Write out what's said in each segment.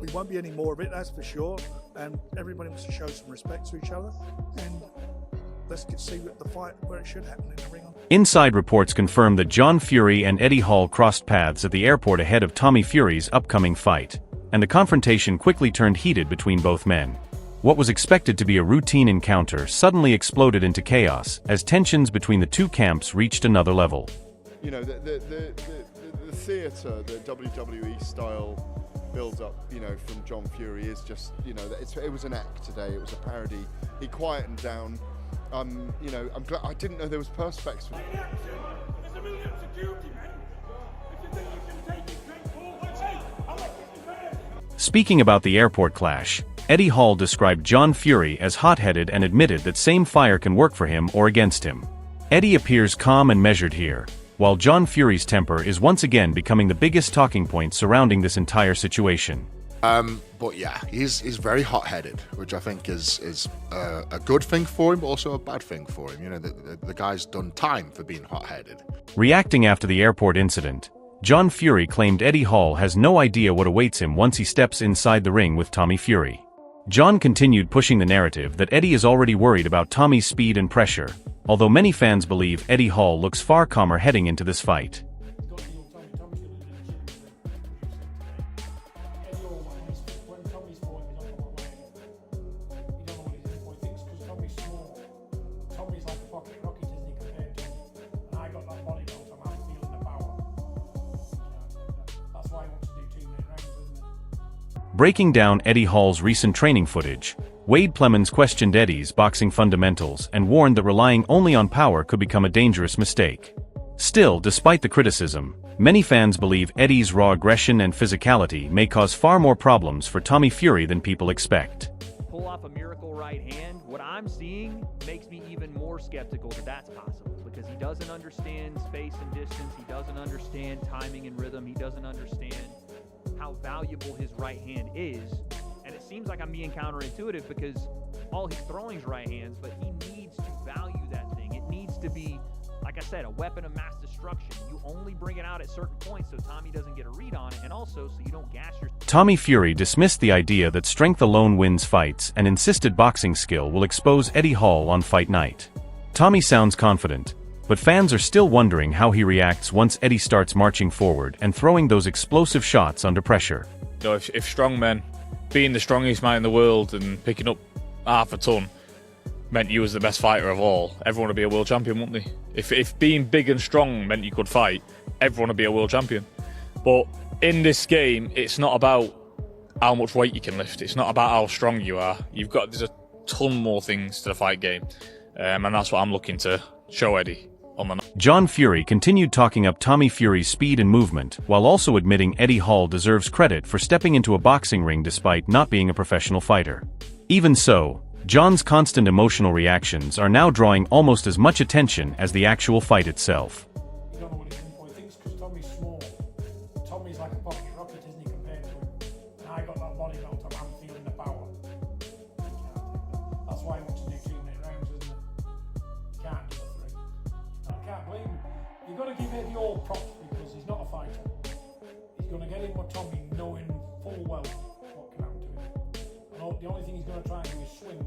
We won't be any more of it, that's for sure. And everybody must show some respect to each other. And let's see the fight where it should happen in the ring. Inside reports confirm that John Fury and Eddie Hall crossed paths at the airport ahead of Tommy Fury's upcoming fight, and the confrontation quickly turned heated between both men. What was expected to be a routine encounter suddenly exploded into chaos as tensions between the two camps reached another level. You know, the theatre, the WWE style build-up, you know, from John Fury is just, you know, it was an act today. It was a parody. He quietened down. You know, I'm glad. I didn't know there was perspex for. Speaking about the airport clash, Eddie Hall described John Fury as hot-headed and admitted that same fire can work for him or against him. Eddie appears calm and measured here, while John Fury's temper is once again becoming the biggest talking point surrounding this entire situation. But yeah, he's very hot-headed, which I think is a good thing for him, but also a bad thing for him. You know, the guy's done time for being hot-headed. Reacting after the airport incident, John Fury claimed Eddie Hall has no idea what awaits him once he steps inside the ring with Tommy Fury. John continued pushing the narrative that Eddie is already worried about Tommy's speed and pressure, although many fans believe Eddie Hall looks far calmer heading into this fight. Breaking down Eddie Hall's recent training footage, Wade Plemons questioned Eddie's boxing fundamentals and warned that relying only on power could become a dangerous mistake. Still, despite the criticism, many fans believe Eddie's raw aggression and physicality may cause far more problems for Tommy Fury than people expect. Pull off a miracle right hand, what I'm seeing makes me even more skeptical that that's possible, because he doesn't understand space and distance, he doesn't understand timing and rhythm, he doesn't understand how valuable his right hand is. And it seems like I'm being counterintuitive because all he's throwing is right hands, but he needs to value that thing. It needs to be, like I said, a weapon of mass destruction. You only bring it out at certain points so Tommy doesn't get a read on it, and also so you don't gas your... Tommy Fury dismissed the idea that strength alone wins fights and insisted boxing skill will expose Eddie Hall on fight night. Tommy sounds confident, but fans are still wondering how he reacts once Eddie starts marching forward and throwing those explosive shots under pressure. You know, if strong men, being the strongest man in the world and picking up half a ton meant you was the best fighter of all, everyone would be a world champion, wouldn't they? If being big and strong meant you could fight, everyone would be a world champion. But in this game, it's not about how much weight you can lift. It's not about how strong you are. There's a ton more things to the fight game, and that's what I'm looking to show Eddie. John Fury continued talking up Tommy Fury's speed and movement, while also admitting Eddie Hall deserves credit for stepping into a boxing ring despite not being a professional fighter. Even so, John's constant emotional reactions are now drawing almost as much attention as the actual fight itself. You don't know what he thinks because Tommy's small. Tommy's like a pocket rocket, isn't he, compared to him? And I got that body belt, I'm feeling the power. That's why I want to do 2-minute rounds, isn't it? You can't do a 3. I can't blame him. You've got to give Eddie all props because he's not a fighter. He's going to get in with Tommy knowing full well what can happen to him. And the only thing he's going to try and do is swing.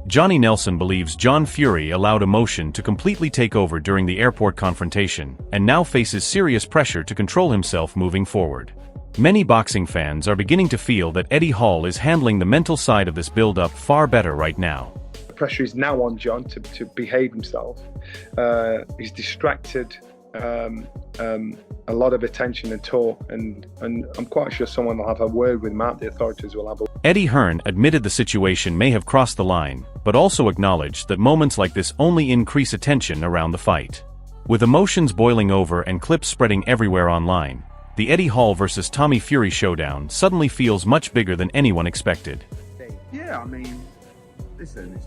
Johnny Nelson believes John Fury allowed emotion to completely take over during the airport confrontation, and now faces serious pressure to control himself moving forward. Many boxing fans are beginning to feel that Eddie Hall is handling the mental side of this build-up far better right now. The pressure is now on John to behave himself. He's distracted a lot of attention and talk, and I'm quite sure someone will have a word with him out. The authorities will have a... Eddie Hearn admitted the situation may have crossed the line, but also acknowledged that moments like this only increase attention around the fight. With emotions boiling over and clips spreading everywhere online, the Eddie Hall vs. Tommy Fury showdown suddenly feels much bigger than anyone expected. Yeah, I mean, listen,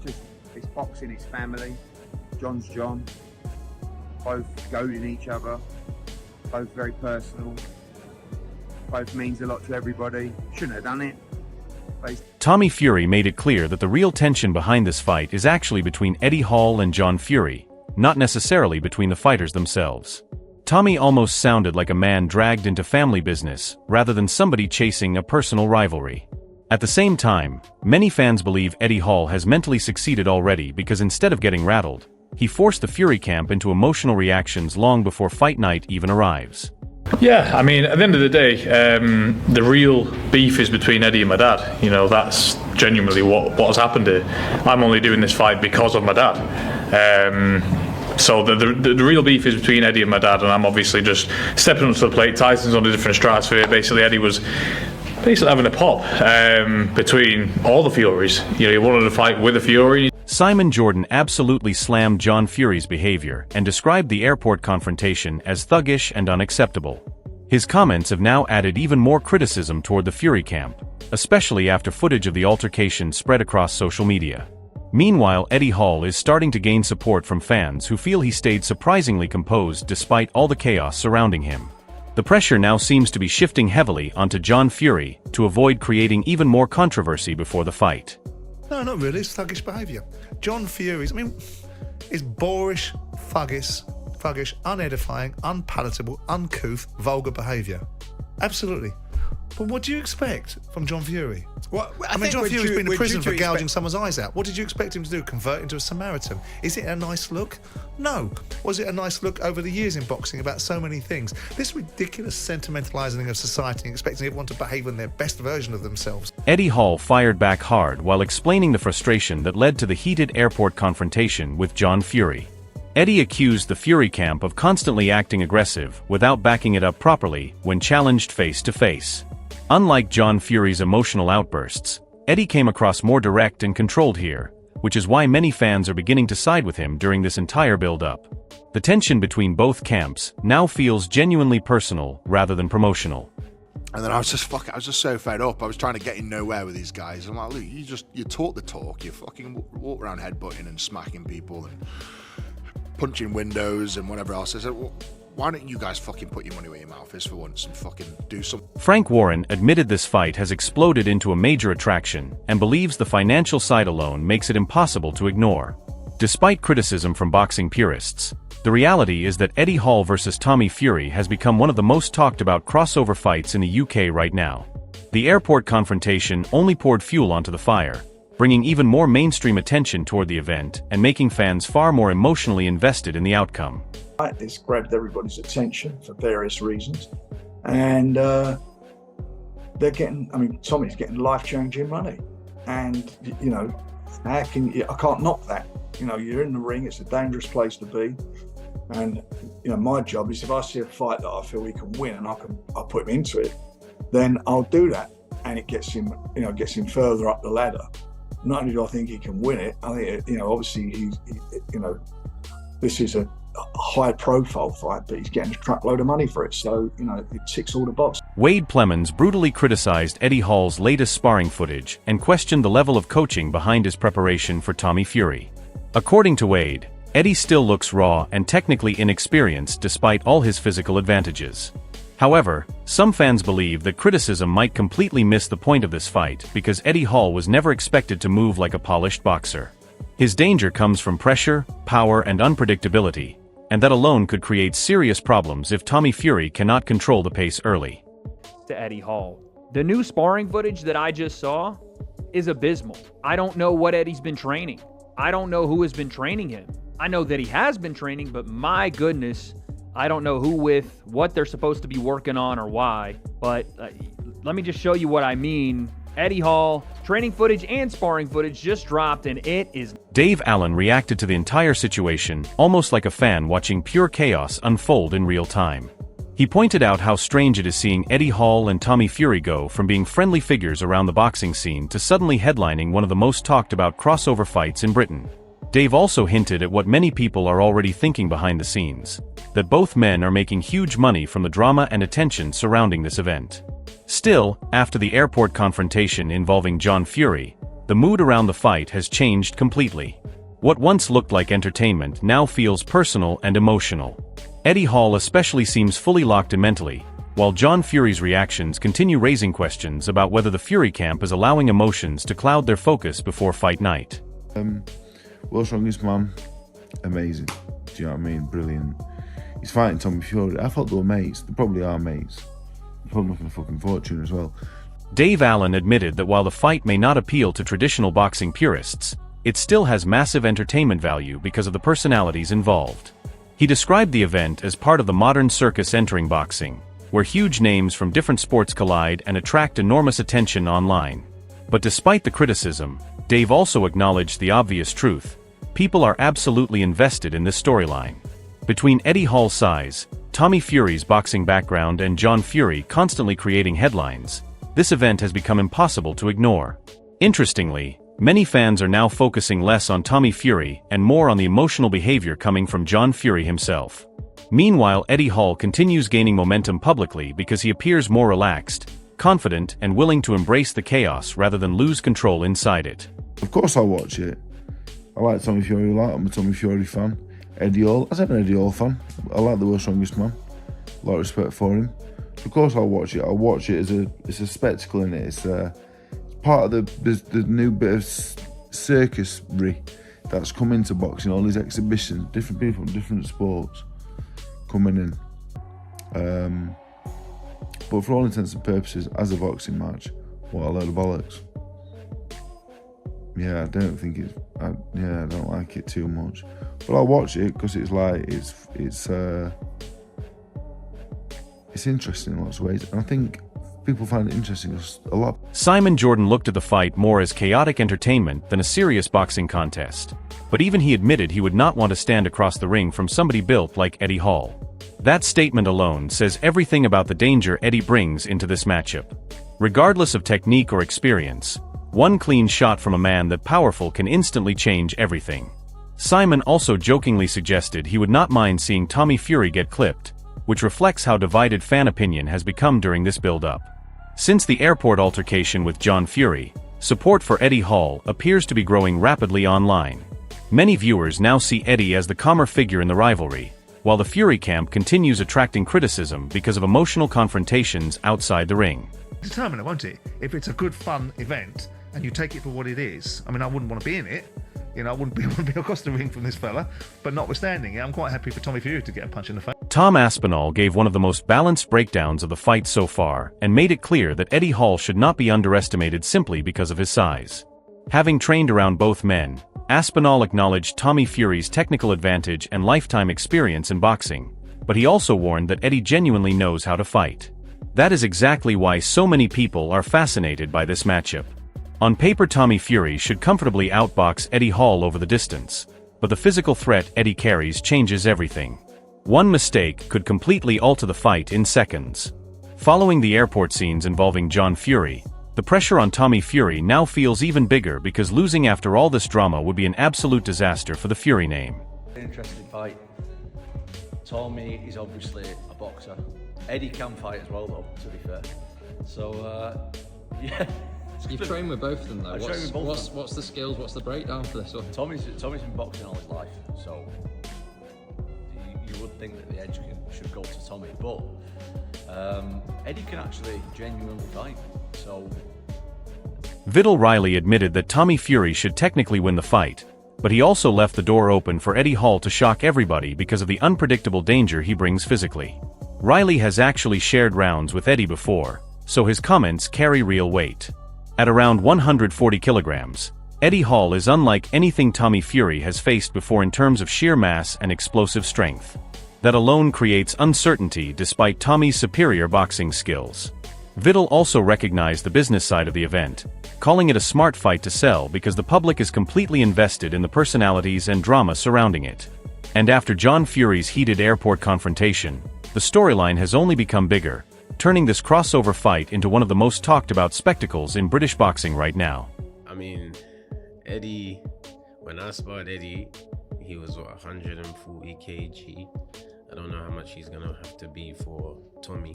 it's boxing, it's family. John's John. Both goading each other. Both very personal. Both means a lot to everybody. Shouldn't have done it. Tommy Fury made it clear that the real tension behind this fight is actually between Eddie Hall and John Fury, not necessarily between the fighters themselves. Tommy almost sounded like a man dragged into family business, rather than somebody chasing a personal rivalry. At the same time, many fans believe Eddie Hall has mentally succeeded already because instead of getting rattled, he forced the Fury camp into emotional reactions long before fight night even arrives. Yeah, I mean, at the end of the day, the real beef is between Eddie and my dad. You know, that's genuinely what has happened here. I'm only doing this fight because of my dad. So the real beef is between Eddie and my dad, and I'm obviously just stepping up to the plate. Tyson's on a different stratosphere. Basically, Eddie was having a pop between all the Furies. You know, he wanted to fight with a Fury. Simon Jordan absolutely slammed John Fury's behavior and described the airport confrontation as thuggish and unacceptable. His comments have now added even more criticism toward the Fury camp, especially after footage of the altercation spread across social media. Meanwhile, Eddie Hall is starting to gain support from fans who feel he stayed surprisingly composed despite all the chaos surrounding him. The pressure now seems to be shifting heavily onto John Fury to avoid creating even more controversy before the fight. No, not really. It's thuggish behaviour. John Fury's, is boorish, thuggish, unedifying, unpalatable, uncouth, vulgar behaviour. Absolutely. But what do you expect from John Fury? Well, John Fury's been in prison for gouging someone's eyes out. What did you expect him to do? Convert into a Samaritan? Is it a nice look? No. Was it a nice look over the years in boxing about so many things? This ridiculous sentimentalising of society and expecting everyone to behave in their best version of themselves. Eddie Hall fired back hard while explaining the frustration that led to the heated airport confrontation with John Fury. Eddie accused the Fury camp of constantly acting aggressive without backing it up properly when challenged face to face. Unlike John Fury's emotional outbursts, Eddie came across more direct and controlled here, which is why many fans are beginning to side with him during this entire build-up. The tension between both camps now feels genuinely personal rather than promotional. And then I was just so fed up. I was trying to get in nowhere with these guys. I'm like, look, you talk the talk. You fucking walk around headbutting and smacking people and punching windows and whatever else. I said, well, why don't you guys fucking put your money where your mouth is for once and fucking do something? Frank Warren admitted this fight has exploded into a major attraction and believes the financial side alone makes it impossible to ignore. Despite criticism from boxing purists, the reality is that Eddie Hall versus Tommy Fury has become one of the most talked about crossover fights in the UK right now. The airport confrontation only poured fuel onto the fire, bringing even more mainstream attention toward the event and making fans far more emotionally invested in the outcome. It's grabbed everybody's attention for various reasons, and they're getting. Tommy's getting life-changing money, and I can't knock that. You're in the ring; it's a dangerous place to be, and my job is if I see a fight that I feel he can win and I'll put him into it, then I'll do that, and it gets him, gets him further up the ladder. Not only do I think he can win it, I think obviously this is a high-profile fight, but he's getting a truckload of money for it, so it ticks all the boxes. Wade Plemons brutally criticized Eddie Hall's latest sparring footage and questioned the level of coaching behind his preparation for Tommy Fury. According to Wade, Eddie still looks raw and technically inexperienced despite all his physical advantages. However, some fans believe that criticism might completely miss the point of this fight because Eddie Hall was never expected to move like a polished boxer. His danger comes from pressure, power, and unpredictability, and that alone could create serious problems if Tommy Fury cannot control the pace early. To Eddie Hall, the new sparring footage that I just saw is abysmal. I don't know what Eddie's been training. I don't know who has been training him. I know that he has been training, but my goodness, I don't know who with, what they're supposed to be working on or why. But let me just show you what I mean. Eddie Hall, training footage and sparring footage just dropped, and it is... Dave Allen reacted to the entire situation, almost like a fan watching pure chaos unfold in real time. He pointed out how strange it is seeing Eddie Hall and Tommy Fury go from being friendly figures around the boxing scene to suddenly headlining one of the most talked about crossover fights in Britain. Dave also hinted at what many people are already thinking behind the scenes, that both men are making huge money from the drama and attention surrounding this event. Still, after the airport confrontation involving John Fury, the mood around the fight has changed completely. What once looked like entertainment now feels personal and emotional. Eddie Hall especially seems fully locked in mentally, while John Fury's reactions continue raising questions about whether the Fury camp is allowing emotions to cloud their focus before fight night. World's Strongest Man, amazing. Do you know what I mean? Brilliant. he's fighting Tommy Fury. I thought they were mates. They probably are mates. They're probably making a fucking fortune as well. Dave Allen admitted that while the fight may not appeal to traditional boxing purists, it still has massive entertainment value because of the personalities involved. He described the event as part of the modern circus entering boxing, where huge names from different sports collide and attract enormous attention online. But despite the criticism, Dave also acknowledged the obvious truth: people are absolutely invested in this storyline. Between Eddie Hall's size, Tommy Fury's boxing background, and John Fury constantly creating headlines, this event has become impossible to ignore. Interestingly, many fans are now focusing less on Tommy Fury and more on the emotional behavior coming from John Fury himself. Meanwhile, Eddie Hall continues gaining momentum publicly because he appears more relaxed, confident, and willing to embrace the chaos rather than lose control inside it. Of course I'll watch it. I like Tommy Fury a lot. I'm a Tommy Fury fan. Eddie Hall, I'm an Eddie Hall fan. I like the World's Strongest Man. A lot of respect for him. Of course I'll watch it. I'll watch it as it's a spectacle in it. It's part of the new bit of circusry that's come into boxing. All these exhibitions, different people from different sports coming in. But for all intents and purposes, as a boxing match, what a load of bollocks. Yeah, I don't think it's. I don't like it too much. But I'll watch it because it's interesting in lots of ways, and I think people find it interesting a lot. Simon Jordan looked at the fight more as chaotic entertainment than a serious boxing contest. But even he admitted he would not want to stand across the ring from somebody built like Eddie Hall. That statement alone says everything about the danger Eddie brings into this matchup. Regardless of technique or experience, one clean shot from a man that powerful can instantly change everything. Simon also jokingly suggested he would not mind seeing Tommy Fury get clipped, which reflects how divided fan opinion has become during this build-up. Since the airport altercation with John Fury, support for Eddie Hall appears to be growing rapidly online. Many viewers now see Eddie as the calmer figure in the rivalry, while the Fury camp continues attracting criticism because of emotional confrontations outside the ring. Determine it, won't it? If it's a good, fun event and you take it for what it is. I mean, I wouldn't want to be in it. You know, I wouldn't want to be across the ring from this fella. But notwithstanding it, I'm quite happy for Tommy Fury to get a punch in the face. Tom Aspinall gave one of the most balanced breakdowns of the fight so far and made it clear that Eddie Hall should not be underestimated simply because of his size. Having trained around both men, Aspinall acknowledged Tommy Fury's technical advantage and lifetime experience in boxing, but he also warned that Eddie genuinely knows how to fight. That is exactly why so many people are fascinated by this matchup. On paper, Tommy Fury should comfortably outbox Eddie Hall over the distance, but the physical threat Eddie carries changes everything. One mistake could completely alter the fight in seconds. Following the airport scenes involving John Fury, the pressure on Tommy Fury now feels even bigger because losing after all this drama would be an absolute disaster for the Fury name. Interesting fight. Tommy is obviously a boxer. Eddie can fight as well, though, to be fair. So, yeah. You've trained with both of them, though. I've trained with both of them. What's the skills? What's the breakdown for this one? Tommy's been boxing all his life, so you would think that the edge should go to Tommy, but Eddie can actually genuinely fight. So Vidal Riley admitted that Tommy Fury should technically win the fight, but he also left the door open for Eddie Hall to shock everybody because of the unpredictable danger he brings physically. Riley has actually shared rounds with Eddie before, so his comments carry real weight. At around 140 kilograms, Eddie Hall is unlike anything Tommy Fury has faced before in terms of sheer mass and explosive strength. That alone creates uncertainty despite Tommy's superior boxing skills. Vidal also recognized the business side of the event, calling it a smart fight to sell because the public is completely invested in the personalities and drama surrounding it. And after John Fury's heated airport confrontation, the storyline has only become bigger, turning this crossover fight into one of the most talked about spectacles in British boxing right now. I mean, Eddie, when I sparred Eddie, he was 140 kg. I don't know how much he's gonna have to be for Tommy,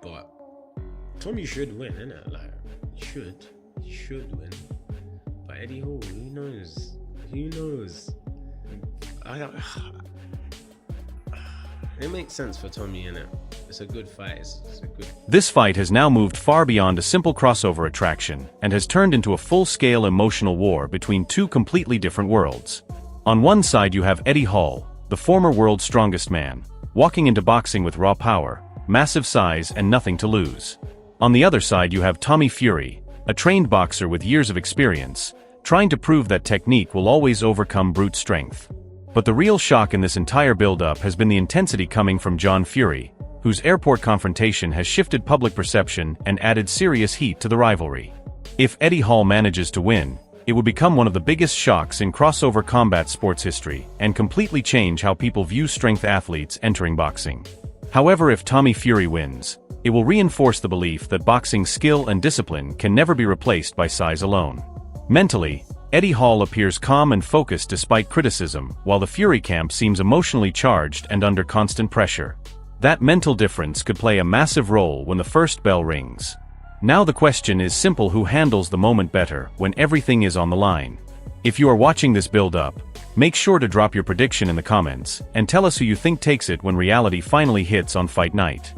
but Tommy should win, innit? Like, he should win. But Eddie Hall, who knows? It makes sense for Tommy, innit? It's a good fight. It's a good. This fight has now moved far beyond a simple crossover attraction and has turned into a full-scale emotional war between two completely different worlds. On one side you have Eddie Hall, the the former world's strongest man, walking into boxing with raw power, massive size, and nothing to lose. On the other side you have Tommy Fury, a trained boxer with years of experience, trying to prove that technique will always overcome brute strength. But the real shock in this entire build-up has been the intensity coming from John Fury, whose airport confrontation has shifted public perception and added serious heat to the rivalry. If Eddie Hall manages to win, it would become one of the biggest shocks in crossover combat sports history and completely change how people view strength athletes entering boxing. However, if Tommy Fury wins, it will reinforce the belief that boxing skill and discipline can never be replaced by size alone. Mentally, Eddie Hall appears calm and focused despite criticism, while the Fury camp seems emotionally charged and under constant pressure. That mental difference could play a massive role when the first bell rings. Now the question is simple: who handles the moment better when everything is on the line? If you are watching this build-up, make sure to drop your prediction in the comments and tell us who you think takes it when reality finally hits on fight night.